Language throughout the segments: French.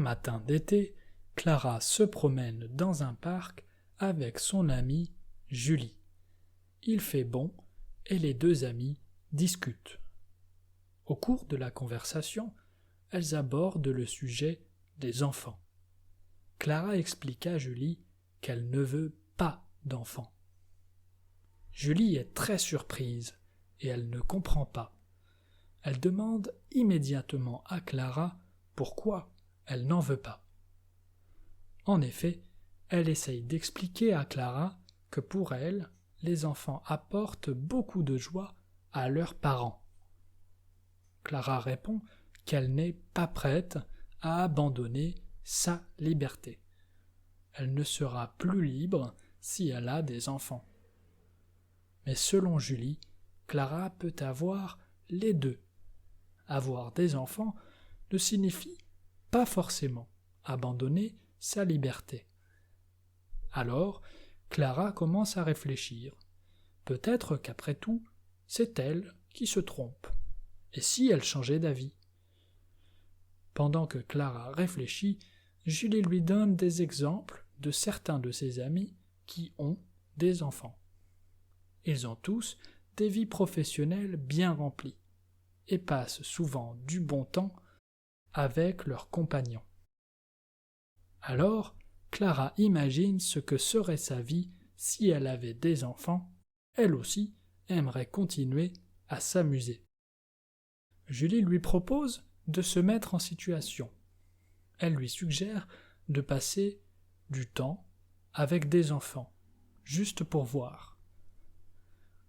matin d'été, Clara se promène dans un parc avec son amie Julie. Il fait bon et les deux amies discutent. Au cours de la conversation, elles abordent le sujet des enfants. Clara explique à Julie qu'elle ne veut pas d'enfants. Julie est très surprise et elle ne comprend pas. Elle demande immédiatement à Clara pourquoi elle n'en veut pas. En effet, elle essaye d'expliquer à Clara que pour elle, les enfants apportent beaucoup de joie à leurs parents. Clara répond qu'elle n'est pas prête à abandonner sa liberté. Elle ne sera plus libre si elle a des enfants. Mais selon Julie, Clara peut avoir les deux. Avoir des enfants ne signifie pas forcément abandonner sa liberté. Alors, Clara commence à réfléchir. Peut-être qu'après tout, c'est elle qui se trompe. Et si elle changeait d'avis? Pendant que Clara réfléchit, Julie lui donne des exemples de certains de ses amis qui ont des enfants. Ils ont tous des vies professionnelles bien remplies et passent souvent du bon temps avec leurs compagnons. Alors, Clara imagine ce que serait sa vie si elle avait des enfants. Elle aussi aimerait continuer à s'amuser. Julie lui propose de se mettre en situation. Elle lui suggère de passer du temps avec des enfants, juste pour voir.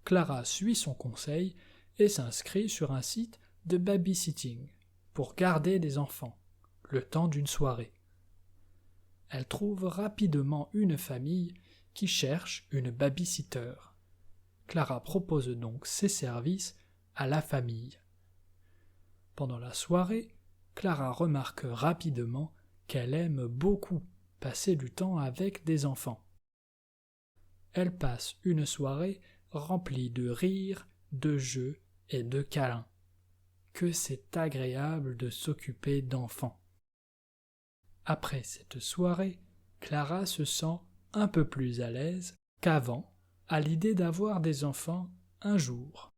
Clara suit son conseil et s'inscrit sur un site de babysitting pour garder des enfants, le temps d'une soirée. Elle trouve rapidement une famille qui cherche une babysitter. Clara propose donc ses services à la famille. Pendant la soirée, Clara remarque rapidement qu'elle aime beaucoup passer du temps avec des enfants. Elle passe une soirée remplie de rires, de jeux et de câlins. Que c'est agréable de s'occuper d'enfants. Après cette soirée, Clara se sent un peu plus à l'aise qu'avant à l'idée d'avoir des enfants un jour.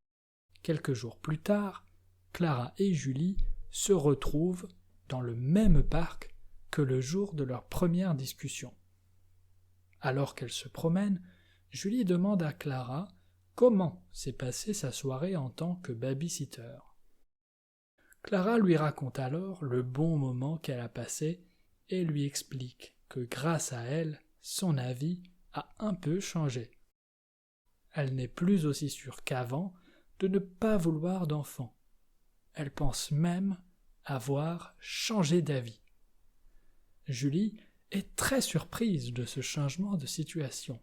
Quelques jours plus tard, Clara et Julie se retrouvent dans le même parc que le jour de leur première discussion. Alors qu'elles se promènent, Julie demande à Clara comment s'est passée sa soirée en tant que babysitter. Clara lui raconte alors le bon moment qu'elle a passé et lui explique que grâce à elle, son avis a un peu changé. Elle n'est plus aussi sûre qu'avant de ne pas vouloir d'enfants. Elle pense même avoir changé d'avis. Julie est très surprise de ce changement de situation,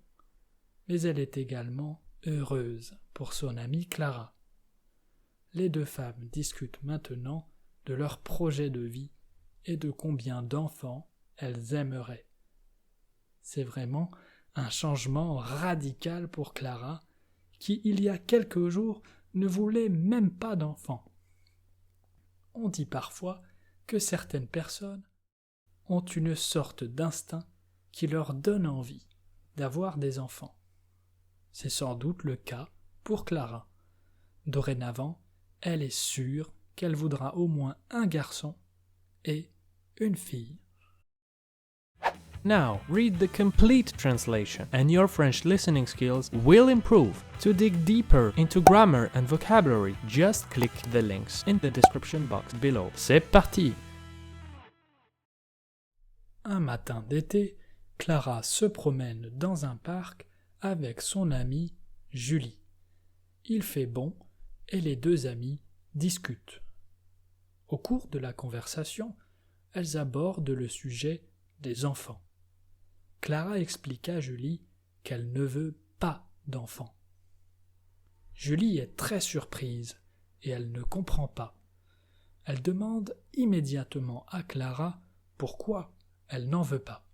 mais elle est également heureuse pour son amie Clara. Les deux femmes discutent maintenant de leur projet de vie et de combien d'enfants elles aimeraient. C'est vraiment un changement radical pour Clara, qui il y a quelques jours ne voulait même pas d'enfants. On dit parfois que certaines personnes ont une sorte d'instinct qui leur donne envie d'avoir des enfants. C'est sans doute le cas pour Clara. Dorénavant, elle est sûre qu'elle voudra au moins un garçon et une fille. Now, read the complete translation, and your French listening skills will improve. To dig deeper into grammar and vocabulary, just click the links in the description box below. C'est parti! Un matin d'été, Clara se promène dans un parc avec son amie Julie. Il fait bon et les deux amies discutent. Au cours de la conversation, elles abordent le sujet des enfants. Clara explique à Julie qu'elle ne veut pas d'enfants. Julie est très surprise et elle ne comprend pas. Elle demande immédiatement à Clara pourquoi elle n'en veut pas.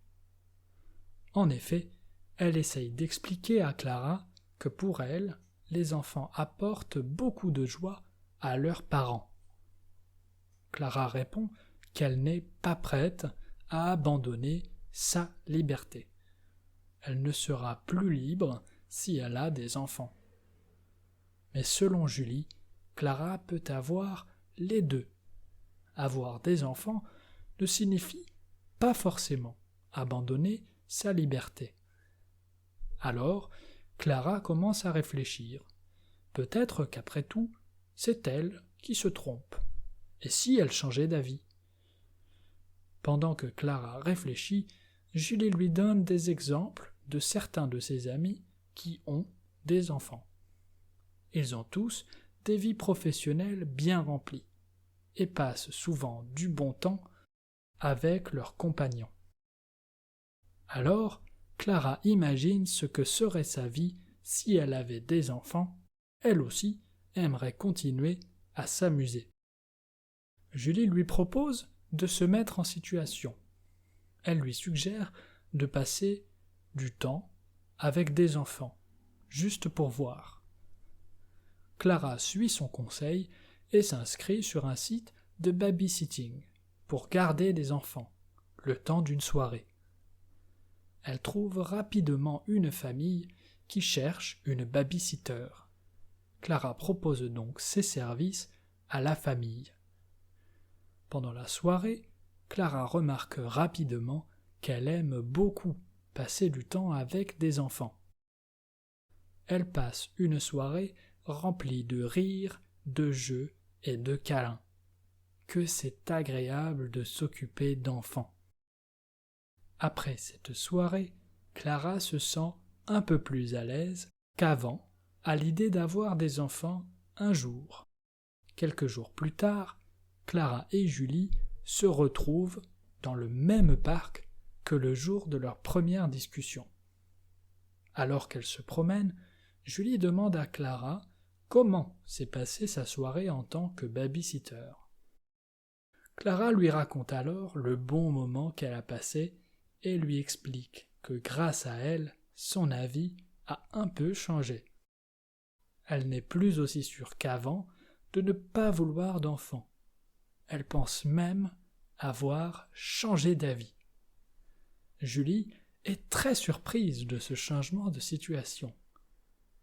En effet, elle essaye d'expliquer à Clara que pour elle, les enfants apportent beaucoup de joie à leurs parents. Clara répond qu'elle n'est pas prête à abandonner sa liberté. Elle ne sera plus libre si elle a des enfants. Mais selon Julie, Clara peut avoir les deux. Avoir des enfants ne signifie pas forcément abandonner sa liberté. Alors, Clara commence à réfléchir. Peut-être qu'après tout, c'est elle qui se trompe. Et si elle changeait d'avis? Pendant que Clara réfléchit, Julie lui donne des exemples de certains de ses amis qui ont des enfants. Ils ont tous des vies professionnelles bien remplies et passent souvent du bon temps avec leurs compagnons. Alors, Clara imagine ce que serait sa vie si elle avait des enfants. Elle aussi aimerait continuer à s'amuser. Julie lui propose de se mettre en situation. Elle lui suggère de passer du temps avec des enfants, juste pour voir. Clara suit son conseil et s'inscrit sur un site de babysitting pour garder des enfants, le temps d'une soirée. Elle trouve rapidement une famille qui cherche une babysitter. Clara propose donc ses services à la famille. Pendant la soirée, Clara remarque rapidement qu'elle aime beaucoup passer du temps avec des enfants. Elle passe une soirée remplie de rires, de jeux et de câlins. Que c'est agréable de s'occuper d'enfants. Après cette soirée, Clara se sent un peu plus à l'aise qu'avant à l'idée d'avoir des enfants un jour. Quelques jours plus tard, Clara et Julie se retrouvent dans le même parc que le jour de leur première discussion. Alors qu'elle se promène, Julie demande à Clara comment s'est passée sa soirée en tant que babysitter. Clara lui raconte alors le bon moment qu'elle a passé et lui explique que grâce à elle, son avis a un peu changé. Elle n'est plus aussi sûre qu'avant de ne pas vouloir d'enfants. Elle pense même avoir changé d'avis. Julie est très surprise de ce changement de situation,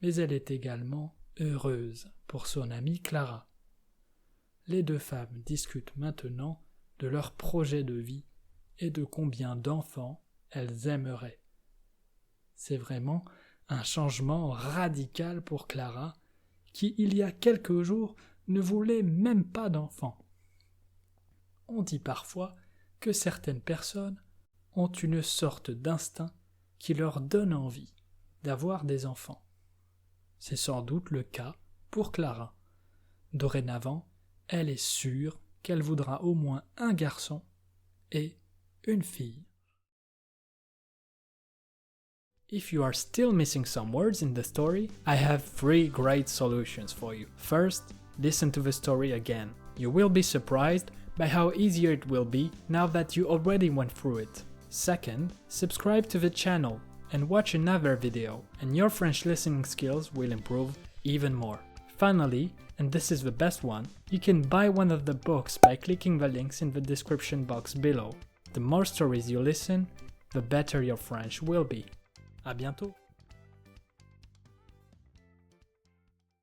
mais elle est également heureuse pour son amie Clara. Les deux femmes discutent maintenant de leur projet de vie et de combien d'enfants elles aimeraient. C'est vraiment un changement radical pour Clara, qui il y a quelques jours ne voulait même pas d'enfants. On dit parfois que certaines personnes ont une sorte d'instinct qui leur donne envie d'avoir des enfants. C'est sans doute le cas pour Clara. Dorénavant, elle est sûre qu'elle voudra au moins un garçon et une fille. If you are still missing some words in the story, I have 3 great solutions for you. First, listen to the story again. You will be surprised by how easier it will be now that you already went through it. Second, subscribe to the channel and watch another video, and your French listening skills will improve even more. Finally, and this is the best one, you can buy one of the books by clicking the links in the description box below. The more stories you listen, the better your French will be. À bientôt!